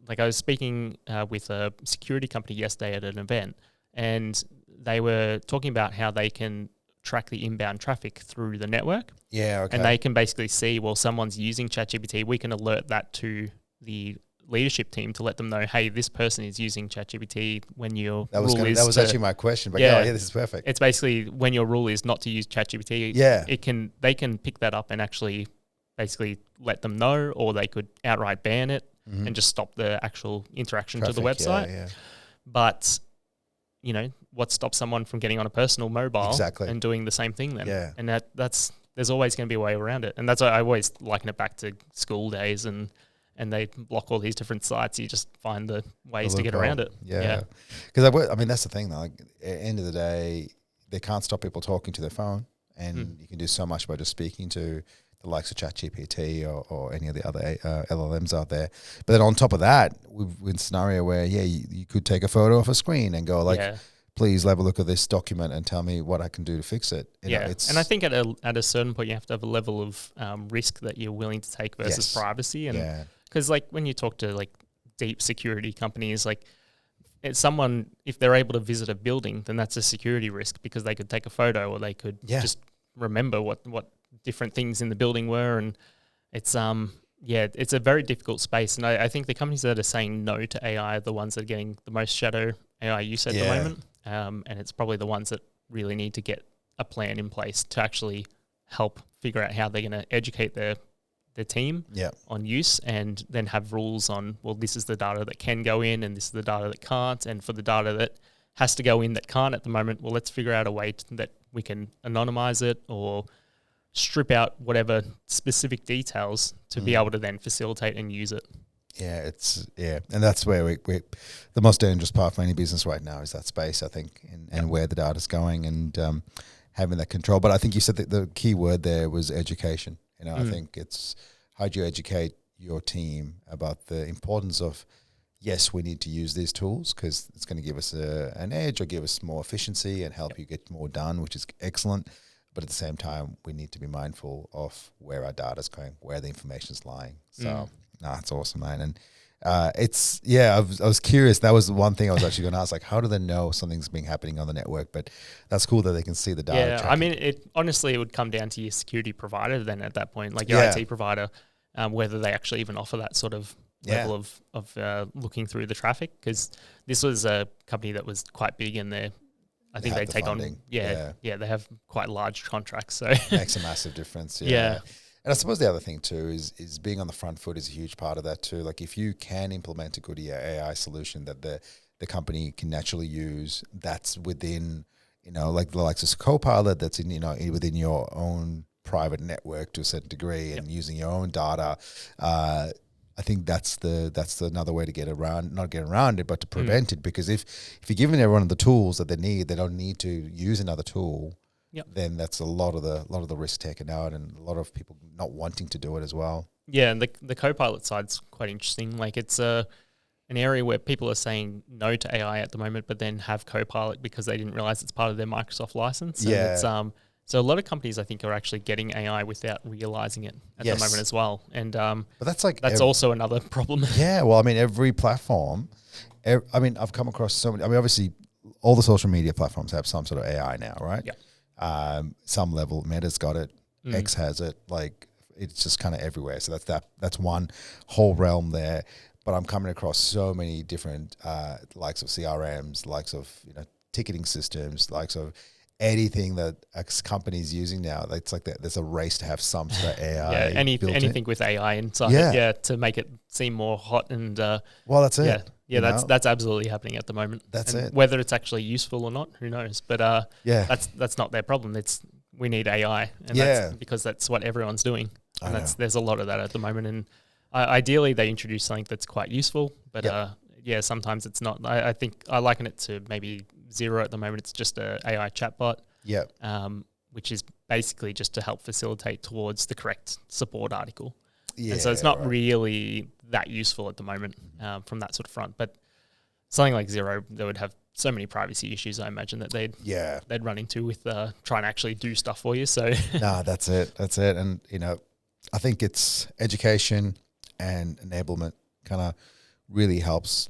Like I was speaking with a security company yesterday at an event, and they were talking about how they can track the inbound traffic through the network. Yeah, okay. And they can basically see, well, someone's using ChatGPT. We can alert that to the leadership team to let them know, hey, this person is using ChatGPT when your that was rule is that was to, actually my question, but Yeah. yeah, this is perfect. it's basically when your rule is not to use ChatGPT. Yeah. They can pick that up and actually basically let them know, or they could outright ban it and just stop the actual interaction to the Traffic, website. Yeah. But you know, what stops someone from getting on a personal mobile Exactly. and doing the same thing then? Yeah. And that's there's always going to be a way around it. And that's why I always liken it back to school days and they block all these different sites. You just find the ways to get around it. Yeah. Because I mean, that's the thing though. Like, at the end of the day, they can't stop people talking to their phone, and you can do so much by just speaking to the likes of ChatGPT or any of the other LLMs out there. But then on top of that, we're in a scenario where, you could take a photo off a screen and go like, please have a look at this document and tell me what I can do to fix it. You know, and I think at a certain point, you have to have a level of risk that you're willing to take versus privacy. And because like when you talk to like deep security companies, like it's someone, if they're able to visit a building, then that's a security risk because they could take a photo or they could just remember what different things in the building were. And it's it's a very difficult space. And I think the companies that are saying no to AI are the ones that are getting the most shadow AI use at the moment. And it's probably the ones that really need to get a plan in place to actually help figure out how they're going to educate their team on use, and then have rules on, well, this is the data that can go in and this is the data that can't. And for the data that has to go in that can't at the moment, well, let's figure out a way that we can anonymize it or strip out whatever specific details to be able to then facilitate and use it. Yeah, and that's where we the most dangerous part for any business right now is that space, I think, and where the data's going and having that control. But I think you said that the key word there was education. You know, I think it's how do you educate your team about the importance of, yes, we need to use these tools because it's going to give us an edge or give us more efficiency and help you get more done, which is excellent. But at the same time, we need to be mindful of where our data's going, where the information's lying. So, it's awesome, man. And I was curious. That was the one thing I was actually going to ask, like, how do they know something's been happening on the network? But that's cool that they can see the data. Yeah, tracking. I mean, it would come down to your security provider then at that point, like your IT provider, whether they actually even offer that sort of level of looking through the traffic. Because this was a company that was quite big in there. I think they take funding. They have quite large contracts. So makes a massive difference. Yeah. And I suppose the other thing too is being on the front foot is a huge part of that too. Like if you can implement a good AI solution that the company can naturally use, that's within, like the likes of Copilot, that's in, within your own private network to a certain degree and using your own data. I think that's another way to get around, not get around it, but to prevent it. Because if you're giving everyone the tools that they need, they don't need to use another tool. Then that's a lot of the risk taken out, and a lot of people not wanting to do it as well. Yeah, and the Copilot side's quite interesting. Like it's an area where people are saying no to AI at the moment, but then have Copilot because they didn't realize it's part of their Microsoft license. And it's, so a lot of companies, I think, are actually getting AI without realizing it at the moment as well. And but that's also another problem. Yeah, well, I mean, every platform. I've come across so many. I mean, obviously, all the social media platforms have some sort of AI now, right? Yeah. Some level, Meta's got it, X has it. Like it's just kind of everywhere. So that's one whole realm there. But I'm coming across so many different likes of CRMs, likes of ticketing systems, likes of anything that a company's using now. It's like that. There's a race to have some sort of AI. Anything with AI inside it, to make it seem more hot and. Well, that's it. Yeah, that's absolutely happening at the moment. That's it. Whether it's actually useful or not, who knows? But that's not their problem. We need AI, and that's because that's what everyone's doing, and there's a lot of that at the moment. And ideally, they introduce something that's quite useful, but sometimes it's not. I think I liken it to maybe Zero at the moment. It's just a AI chatbot, which is basically just to help facilitate towards the correct support article. Yeah, and so it's not really that useful at the moment from that sort of front. But something like Zero, they would have so many privacy issues, I imagine, that they'd run into with trying to actually do stuff for you. So that's it. And I think it's education and enablement kind of really helps.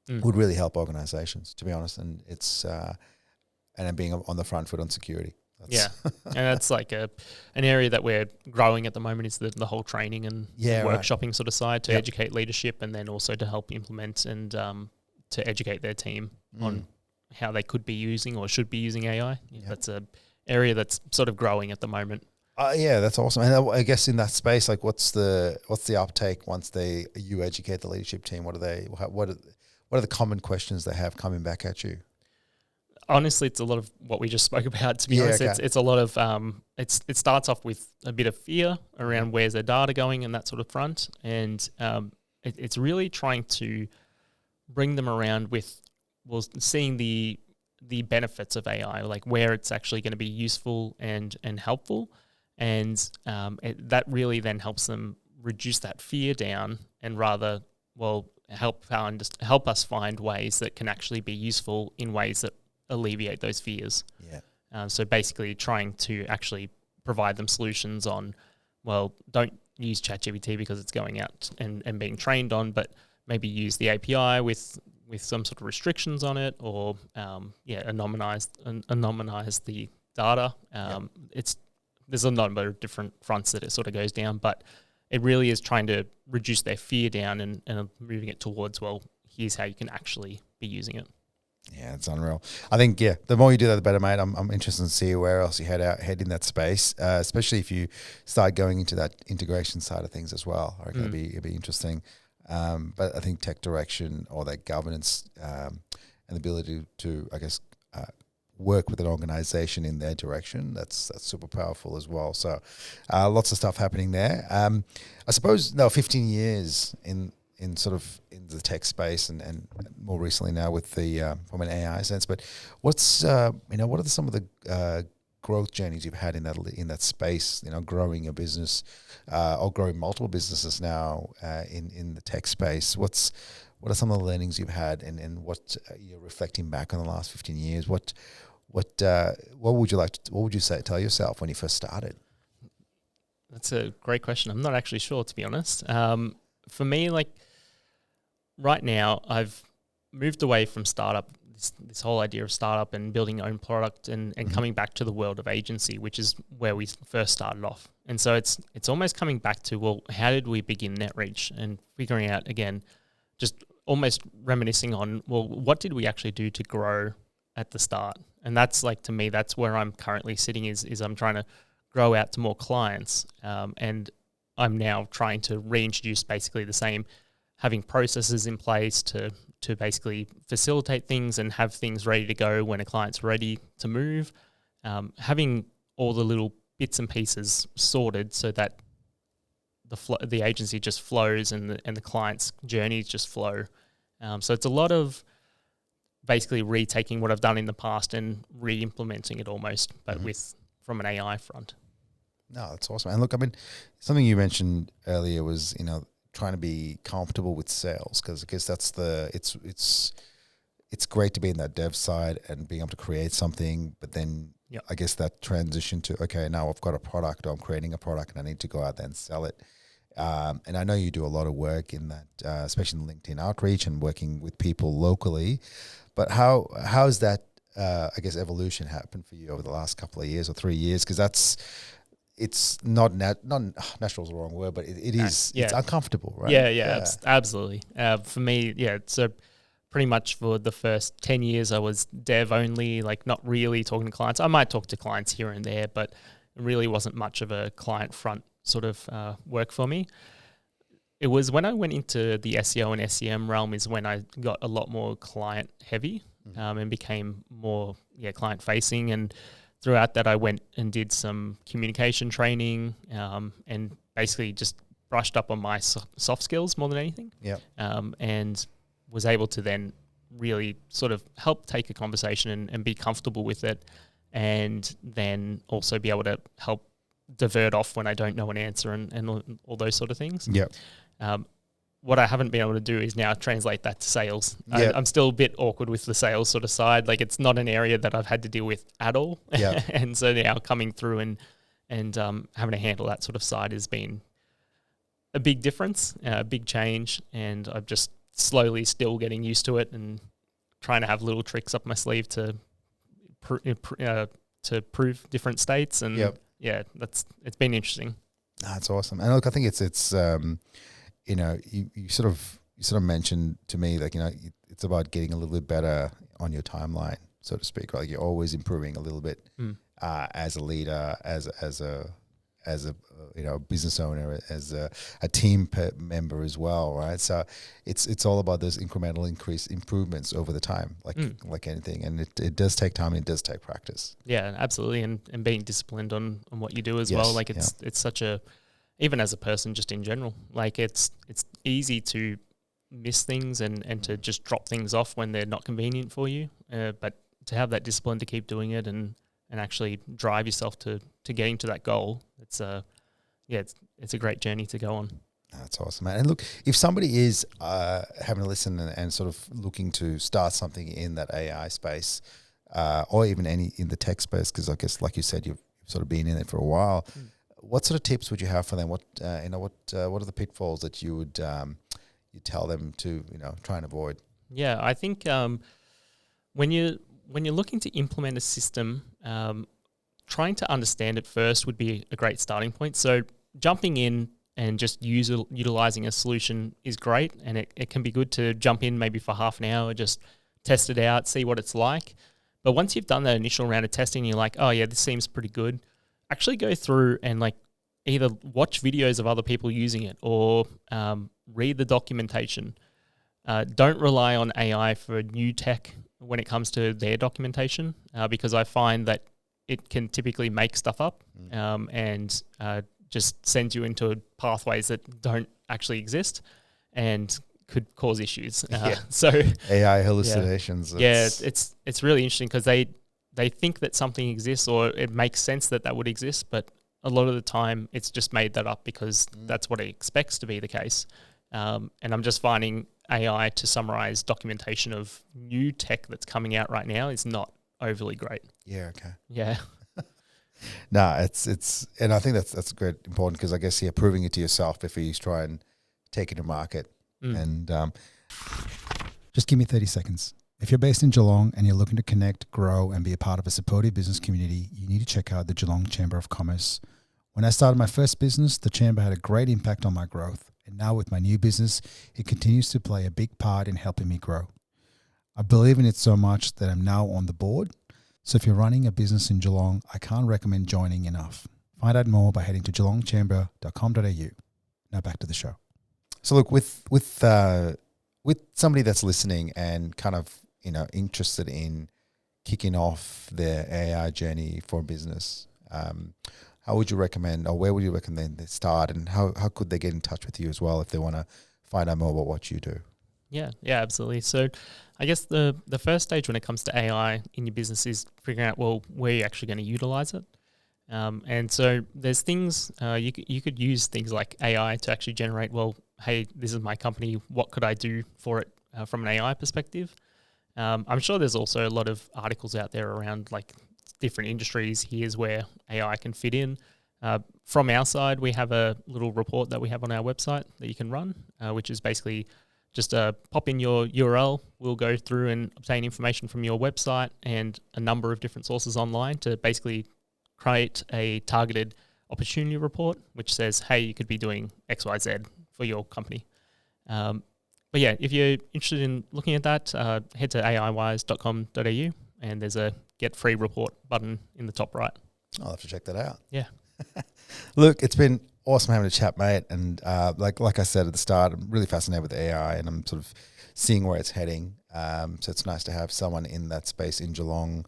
Would really help organizations, to be honest. And it's and being on the front foot on security. Yeah, and that's like an area that we're growing at the moment is the whole training and workshopping sort of side to educate leadership, and then also to help implement and to educate their team on how they could be using or should be using AI. That's a area that's sort of growing at the moment. Yeah, that's awesome. And I guess in that space, like, what's the uptake once you educate the leadership team? What are the common questions they have coming back at you? Honestly, it's a lot of what we just spoke about, to be honest. Okay. It's a lot of, it starts off with a bit of fear around where's their data going and that sort of front. And it's really trying to bring them around with, seeing the benefits of AI, like where it's actually going to be useful and helpful. And that really then helps them reduce that fear down and rather, help us find ways that can actually be useful in ways that alleviate those fears. Yeah. So basically trying to actually provide them solutions on, don't use ChatGPT because it's going out and being trained on, but maybe use the API with some sort of restrictions on it, or anonymize the data. There's a number of different fronts that it sort of goes down, but it really is trying to reduce their fear down and moving it towards, here's how you can actually be using it. Yeah, it's unreal. I think, the more you do that, the better, mate. I'm interested to see where else you head in that space, especially if you start going into that integration side of things as well. I reckon it'd be interesting. But I think tech direction or that governance and the ability to, I guess, work with an organization in their direction, that's super powerful as well. So lots of stuff happening there. I suppose 15 years in the tech space and more recently now with the from an AI sense. But what's what are some of the growth journeys you've had in that space? Growing a business or growing multiple businesses now in the tech space. What are some of the learnings you've had and what you're reflecting back on the last 15 years? What would you tell yourself when you first started? That's a great question. I'm not actually sure, to be honest. For me, like right now, I've moved away from startup, this whole idea of startup and building your own product and coming back to the world of agency, which is where we first started off. And so it's almost coming back to, how did we begin NetReach, and figuring out, again, just almost reminiscing on, what did we actually do to grow at the start? And that's like, to me, that's where I'm currently sitting is I'm trying to grow out to more clients. And I'm now trying to reintroduce basically the same, having processes in place to basically facilitate things and have things ready to go when a client's ready to move. Having all the little bits and pieces sorted so that the agency just flows and the client's journeys just flow. So it's a lot of basically retaking what I've done in the past and re-implementing it almost, but from an AI front. No, that's awesome. And look, I mean, something you mentioned earlier was, trying to be comfortable with sales, because I guess that's it's great to be in that dev side and being able to create something, but then I guess that transition to, okay, now I've got a product or I'm creating a product and I need to go out there and sell it. And I know you do a lot of work in that, especially in LinkedIn outreach and working with people locally. But how's that, I guess, evolution happened for you over the last couple of years or 3 years? Because it's not natural is the wrong word, but it's uncomfortable, right? Yeah, absolutely. For me, so pretty much for the first 10 years, I was dev only, like not really talking to clients. I might talk to clients here and there, but it really wasn't much of a client front sort of work for me. It was when I went into the SEO and SEM realm is when I got a lot more client heavy and became more client facing. And throughout that, I went and did some communication training and basically just brushed up on my soft skills more than anything. And was able to then really sort of help take a conversation and be comfortable with it, and then also be able to help divert off when I don't know an answer and all those sort of things. What I haven't been able to do is now translate that to sales. I'm still a bit awkward with the sales sort of side. Like, it's not an area that I've had to deal with at all. And so now coming through and having to handle that sort of side has been a big difference, a big change. And I'm just slowly still getting used to it and trying to have little tricks up my sleeve to to prove different states. And yeah, it's been interesting. That's awesome. And look, I think it's you know, you sort of mentioned to me, like, you know, it's about getting a little bit better on your timeline, so to speak. Like, you're always improving a little bit as a leader, as a you know, business owner, as a team member as well, right? So it's all about those incremental improvements over the time, like anything, and it does take time and it does take practice. Yeah, absolutely, and being disciplined on what you do as well. Like it's such a, even as a person, just in general, like it's easy to miss things and to just drop things off when they're not convenient for you, but to have that discipline to keep doing it and actually drive yourself to getting to that goal, it's a great journey to go on. That's awesome, man. And look, if somebody is having a listen and sort of looking to start something in that AI space, or even any in the tech space, because I guess, like you said, you've sort of been in it for a while. What sort of tips would you have for them? What are the pitfalls that you would you tell them to, you know, try and avoid? Yeah, I think when you're looking to implement a system, trying to understand it first would be a great starting point. So jumping in and just utilizing a solution is great, and it can be good to jump in maybe for half an hour, just test it out, see what it's like. But once you've done that initial round of testing, you're like, oh yeah, this seems pretty good. Actually go through and like either watch videos of other people using it or read the documentation. Don't rely on AI for new tech when it comes to their documentation, because I find that it can typically make stuff up and just sends you into pathways that don't actually exist and could cause issues. So AI hallucinations. Yeah, it's really interesting because they think that something exists or it makes sense that would exist, but a lot of the time it's just made that up because that's what it expects to be the case. And I'm just finding AI to summarize documentation of new tech that's coming out right now is not overly great. Yeah. Okay. Yeah. No, it's and I think that's great, important, because I guess proving it to yourself before you try and take it to market. And just give me 30 seconds. If you're based in Geelong and you're looking to connect, grow, and be a part of a supportive business community, you need to check out the Geelong Chamber of Commerce. When I started my first business, the Chamber had a great impact on my growth. And now with my new business, it continues to play a big part in helping me grow. I believe in it so much that I'm now on the board. So if you're running a business in Geelong, I can't recommend joining enough. Find out more by heading to geelongchamber.com.au. Now back to the show. So look, with somebody that's listening and kind of, you know, interested in kicking off their AI journey for business, how would you recommend, or where would you recommend they start, and how could they get in touch with you as well if they want to find out more about what you do? Yeah, absolutely. So I guess the first stage when it comes to AI in your business is figuring out, well, where you're actually going to utilize it. And so there's things, you could use things like AI to actually generate, well, hey, this is my company, what could I do for it from an AI perspective? I'm sure there's also a lot of articles out there around like different industries. Here's where AI can fit in. From our side, we have a little report that we have on our website that you can run, which is basically just pop in your URL. We'll go through and obtain information from your website and a number of different sources online to basically create a targeted opportunity report, which says, hey, you could be doing X, Y, Z for your company. But yeah, if you're interested in looking at that, head to AIWise.com.au and there's a get free report button in the top right. I'll have to check that out. Yeah. Look, it's been awesome having a chat, mate. And like I said at the start, I'm really fascinated with AI and I'm sort of seeing where it's heading. So it's nice to have someone in that space in Geelong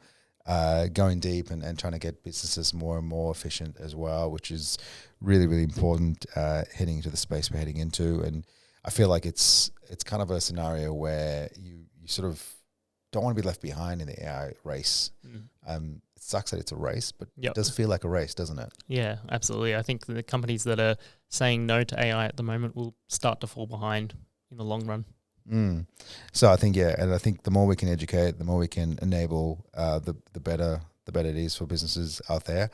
going deep and trying to get businesses more and more efficient as well, which is really, really important heading into the space we're heading into. And I feel like it's kind of a scenario where you sort of don't want to be left behind in the AI race. It sucks that it's a race, but it does feel like a race, doesn't it? Yeah, absolutely. I think the companies that are saying no to AI at the moment will start to fall behind in the long run. So I think, and I think the more we can educate, the more we can enable, the better the better it is for businesses out there.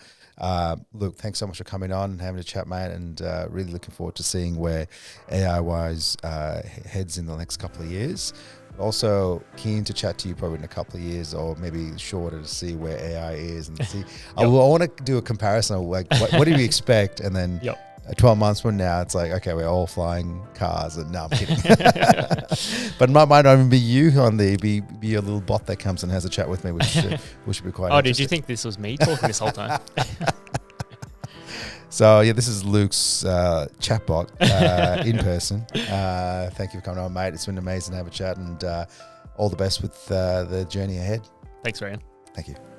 Luke, thanks so much for coming on and having a chat, mate, and really looking forward to seeing where AIWise heads in the next couple of years. Also keen to chat to you probably in a couple of years, or maybe shorter, to see where AI is and see. I want to do a comparison of like what do we expect, and then 12 months from now, it's like, okay, we're all flying cars, and no, I'm kidding. But it might not even be you on the be a little bot that comes and has a chat with me, which should be quite. Oh, did you think this was me talking this whole time? So yeah, this is Luke's chatbot in person. Thank you for coming on, mate. It's been amazing to have a chat, and all the best with the journey ahead. Thanks, Reyan. Thank you.